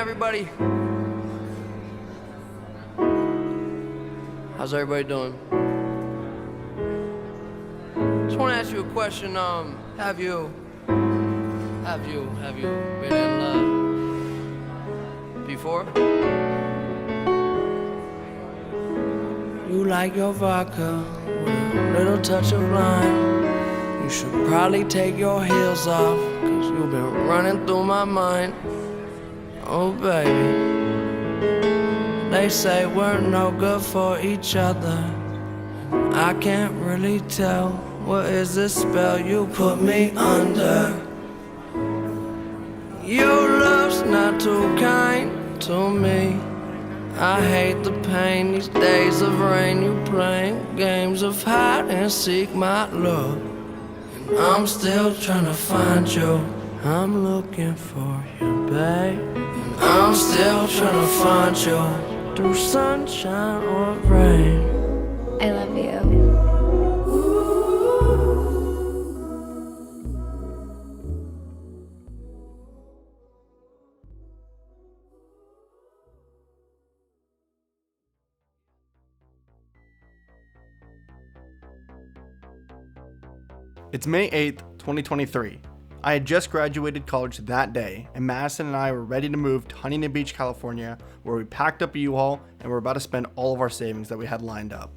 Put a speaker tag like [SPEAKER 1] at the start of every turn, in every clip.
[SPEAKER 1] everybody. How's everybody doing? Just want to ask you a question. Have you been in love before? You like your vodka with a little touch of lime. You should probably take your heels off, 'cause you've been running through my mind. Oh baby, they say we're no good for each other. I can't really tell, what is this spell you put me under? Your love's not too kind to me. I hate the pain, these days of rain. You playing games of hide and seek, my love, and I'm still trying to find you. I'm looking for you, babe, and I'm still trying to find you through sunshine or rain.
[SPEAKER 2] I love you.
[SPEAKER 3] It's May 8th, 2023. I had just graduated college that day, and Madison and I were ready to move to Huntington Beach, California, where we packed up a U-Haul and we're about to spend all of our savings that we had lined up.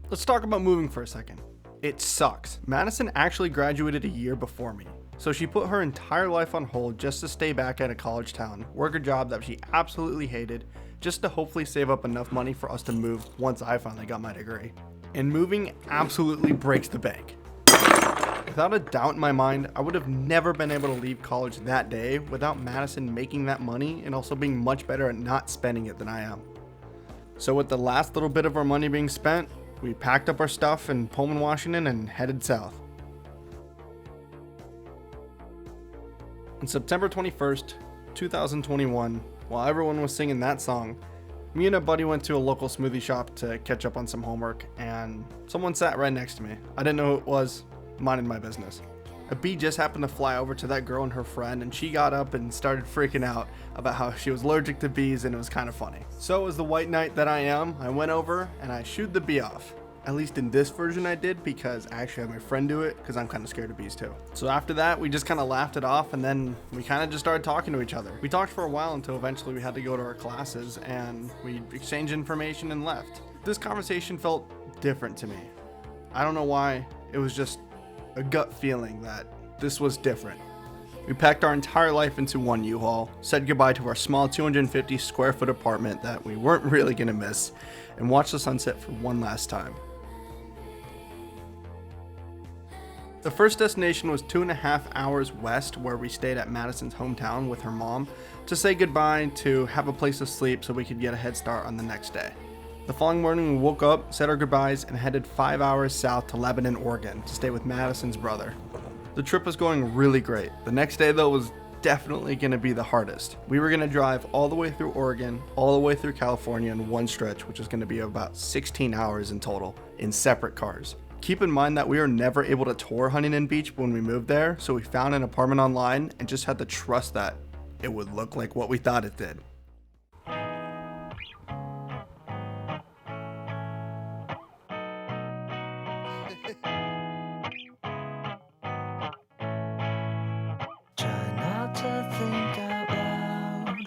[SPEAKER 3] Let's talk about moving for a second. It sucks. Madison actually graduated a year before me, so she put her entire life on hold just to stay back at a college town, work a job that she absolutely hated, just to hopefully save up enough money for us to move once I finally got my degree. And moving absolutely breaks the bank. Without a doubt in my mind, I would have never been able to leave college that day without Madison making that money and also being much better at not spending it than I am. So with the last little bit of our money being spent, we packed up our stuff in Pullman, Washington and headed south. On September 21st, 2021, while everyone was singing that song, me and a buddy went to a local smoothie shop to catch up on some homework, and someone sat right next to me. I didn't know who it was. Minding my business. A bee just happened to fly over to that girl and her friend, and she got up and started freaking out about how she was allergic to bees, and it was kind of funny. So as the white knight that I am, I went over and I shooed the bee off. At least in this version I did, because I actually had my friend do it because I'm kind of scared of bees too. So after that, we just kind of laughed it off, and then we kind of just started talking to each other. We talked for a while until eventually we had to go to our classes, and we exchanged information and left. This conversation felt different to me. I don't know why. It was just a gut feeling that this was different. We packed our entire life into one U-Haul, said goodbye to our small 250 square foot apartment that we weren't really gonna miss, and watched the sunset for one last time. The first destination was 2.5 hours west, where we stayed at Madison's hometown with her mom to say goodbye, to have a place to sleep so we could get a head start on the next day. The following morning, we woke up, said our goodbyes, and headed 5 hours south to Lebanon, Oregon to stay with Madison's brother. The trip was going really great. The next day, though, was definitely going to be the hardest. We were going to drive all the way through Oregon, all the way through California in one stretch, which is going to be about 16 hours in total, in separate cars. Keep in mind that we were never able to tour Huntington Beach when we moved there, so we found an apartment online and just had to trust that it would look like what we thought it did.
[SPEAKER 1] Try not to think out loud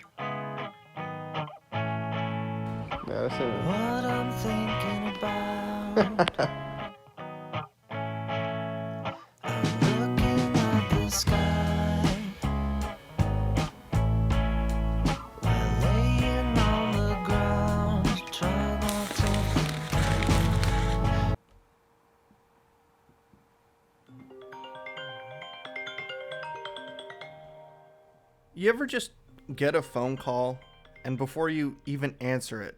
[SPEAKER 1] what I'm thinking about. I'm looking at the sky while laying on the ground. Try not to think.
[SPEAKER 3] You ever just get a phone call and before you even answer it,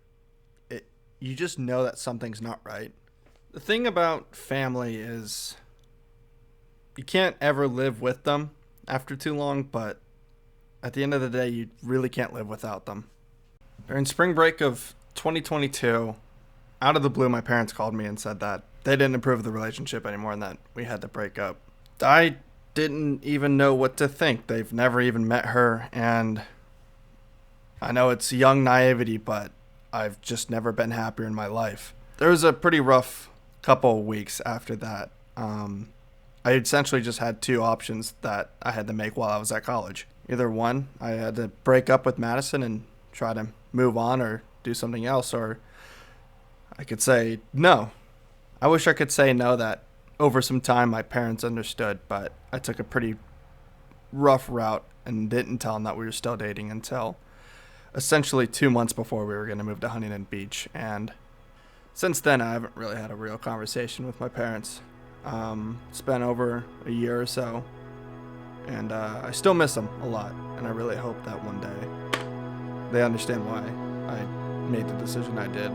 [SPEAKER 3] you just know that something's not right? The thing about family is you can't ever live with them after too long, but at the end of the day, you really can't live without them. During spring break of 2022, out of the blue, my parents called me and said that they didn't approve of the relationship anymore and that we had to break up. I didn't even know what to think. They've never even met her, and I know it's young naivety, but I've just never been happier in my life. There was a pretty rough couple of weeks after that. I essentially just had two options that I had to make while I was at college. Either one, I had to break up with Madisen and try to move on or do something else, or I could say no. I wish I could say no that over some time my parents understood, but I took a pretty rough route and didn't tell them that we were still dating until essentially 2 months before we were going to move to Huntington Beach. And since then, I haven't really had a real conversation with my parents. It's been over a year or so, and I still miss them a lot, and I really hope that one day they understand why I made the decision I did.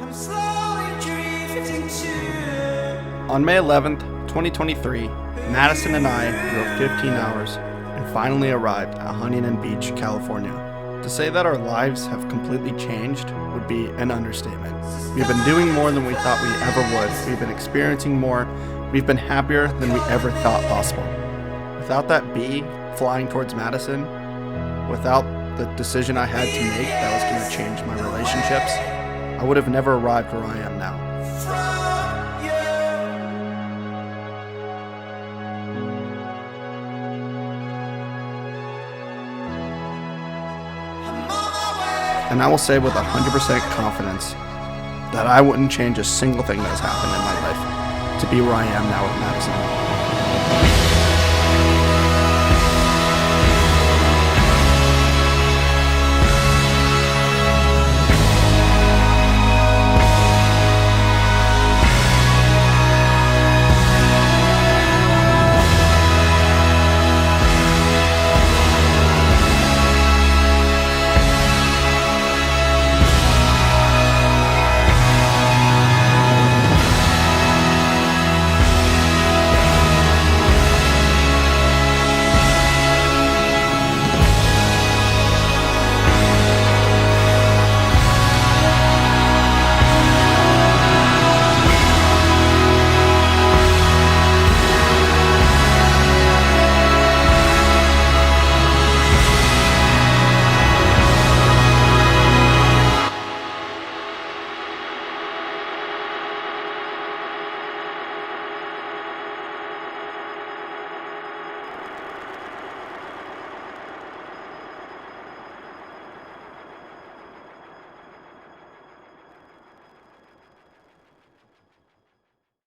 [SPEAKER 1] I'm slowly drifting to
[SPEAKER 3] On May 11th, 2023, Madisen and I drove 15 hours and finally arrived at Huntington Beach, California. To say that our lives have completely changed would be an understatement. We've been doing more than we thought we ever would. We've been experiencing more. We've been happier than we ever thought possible. Without that bee flying towards Madisen, without the decision I had to make that was going to change my relationships, I would have never arrived where I am now. And I will say with 100% confidence that I wouldn't change a single thing that has happened in my life to be where I am now with Madisen.